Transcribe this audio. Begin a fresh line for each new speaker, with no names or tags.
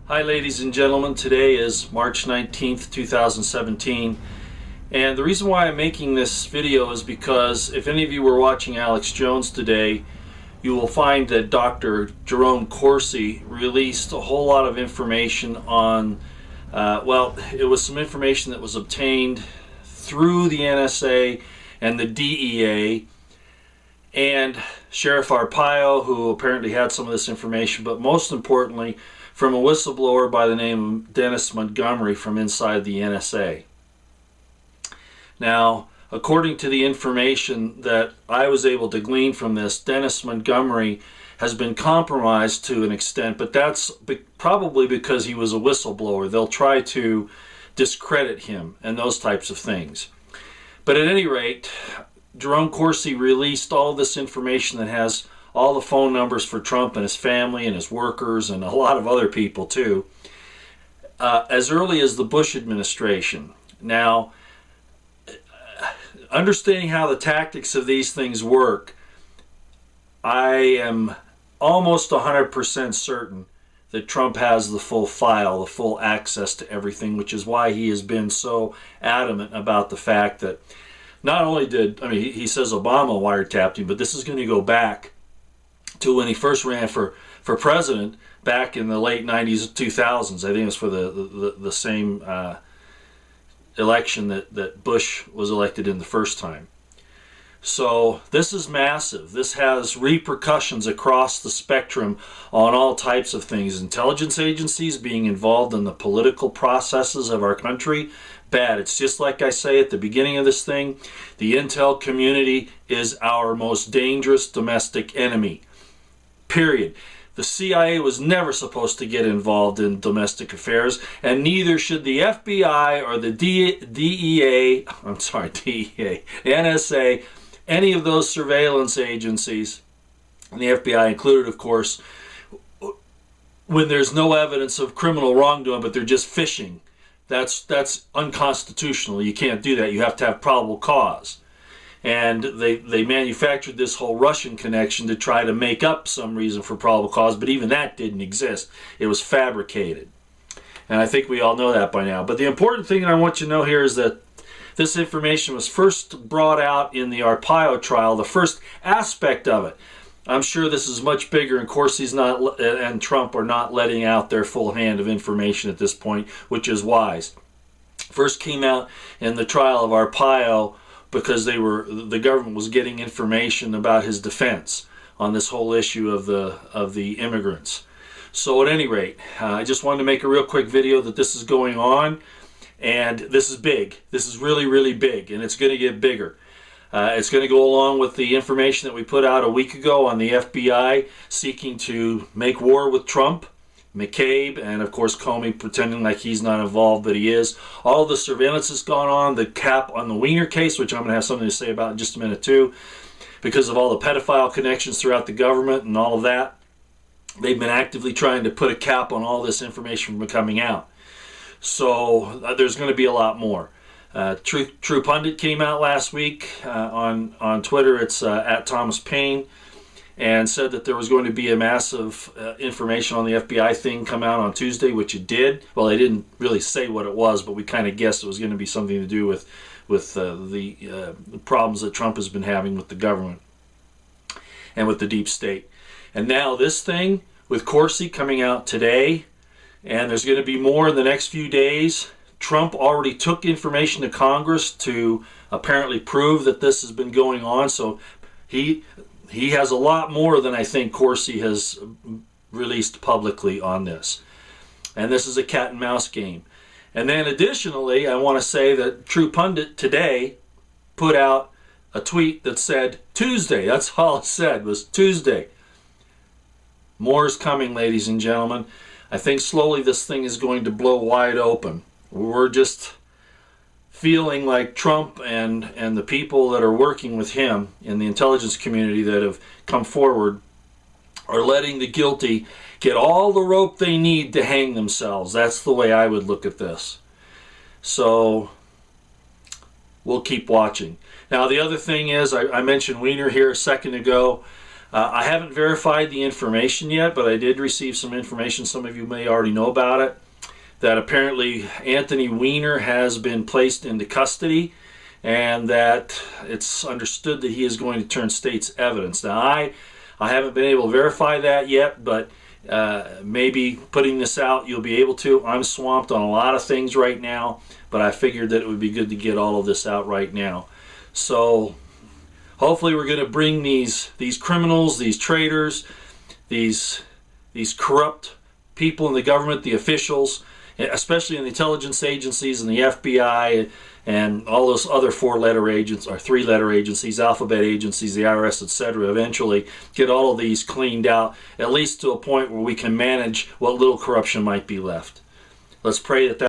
Hi ladies and gentlemen, today is March 19th, 2017, and the reason why I'm making this video is because if any of you were watching Alex Jones today, you will find that Dr. Jerome Corsi released a whole lot of information on, well, it was some information that was obtained through the NSA and the DEA and Sheriff Arpaio, who apparently had some of this information, but most importantly from a whistleblower by the name of Dennis Montgomery from inside the NSA. Now, according to the information that I was able to glean from this, Dennis Montgomery has been compromised to an extent, but that's probably because he was a whistleblower. They'll try to discredit him and those types of things. But at any rate, Jerome Corsi released all this information that has all the phone numbers for Trump and his family and his workers and a lot of other people too, as early as the Bush administration. Now, understanding how the tactics of these things work, I am almost 100% certain that Trump has the full file, the full access to everything, which is why he has been so adamant about the fact that not only did, I mean, he says Obama wiretapped him, but this is going to go back to when he first ran for president back in the late 90s, 2000s. I think it was for the same election that Bush was elected in the first time. So this is massive. This has repercussions across the spectrum on all types of things. Intelligence agencies being involved in the political processes of our country, bad. It's just like I say at the beginning of this thing, the intel community is our most dangerous domestic enemy. Period. The CIA was never supposed to get involved in domestic affairs, and neither should the FBI or the DEA, the NSA, any of those surveillance agencies, and the FBI included, of course, when there's no evidence of criminal wrongdoing, but they're just fishing. That's unconstitutional. You can't do that. You have to have probable cause. And they manufactured this whole Russian connection to try to make up some reason for probable cause, but even that didn't exist. It was fabricated. And I think we all know that by now. But the important thing I want you to know here is that this information was first brought out in the Arpaio trial, the first aspect of it. I'm sure this is much bigger, and Corsi's not, and Trump are not letting out their full hand of information at this point, which is wise. First came out in the trial of Arpaio, because the government was getting information about his defense on this whole issue of the immigrants. So at any rate, I just wanted to make a real quick video that this is going on, and this is big. This is really, really big, and it's going to get bigger. It's going to go along with the information that we put out a week ago on the FBI seeking to make war with Trump, McCabe, and of course Comey pretending like he's not involved, but he is. All the surveillance that's gone on, the cap on the Weiner case, which I'm going to have something to say about in just a minute too, because of all the pedophile connections throughout the government and all of that. They've been actively trying to put a cap on all this information from coming out. So there's going to be a lot more. True Pundit came out last week on Twitter. It's at Thomas Paine, and said that there was going to be a massive information on the FBI thing come out on Tuesday, which it did. Well, they didn't really say what it was, but we kind of guessed it was going to be something to do with the problems that Trump has been having with the government and with the deep state. And now this thing with Corsi coming out today, and there's going to be more in the next few days. Trump already took information to Congress to apparently prove that this has been going on, so he has a lot more than I think Corsi has released publicly on this. And this is a cat and mouse game. And then additionally, I want to say that True Pundit today put out a tweet that said Tuesday. That's all it said, was Tuesday. More is coming, ladies and gentlemen. I think slowly this thing is going to blow wide open. We're just feeling like Trump and the people that are working with him in the intelligence community that have come forward are letting the guilty get all the rope they need to hang themselves. That's the way I would look at this. So we'll keep watching. Now the other thing is, I mentioned Weiner here a second ago. I haven't verified the information yet, but I did receive some information, some of you may already know about it, that apparently Anthony Weiner has been placed into custody and that it's understood that he is going to turn state's evidence. Now, I haven't been able to verify that yet, but maybe putting this out you'll be able to. I'm swamped on a lot of things right now, but I figured that it would be good to get all of this out right now. So hopefully we're going to bring these criminals, these traitors, these corrupt people in the government, the officials, especially in the intelligence agencies and the FBI and all those other 4-letter agents or 3-letter agencies, alphabet agencies, the IRS, etc. Eventually get all of these cleaned out, at least to a point where we can manage what little corruption might be left. Let's pray that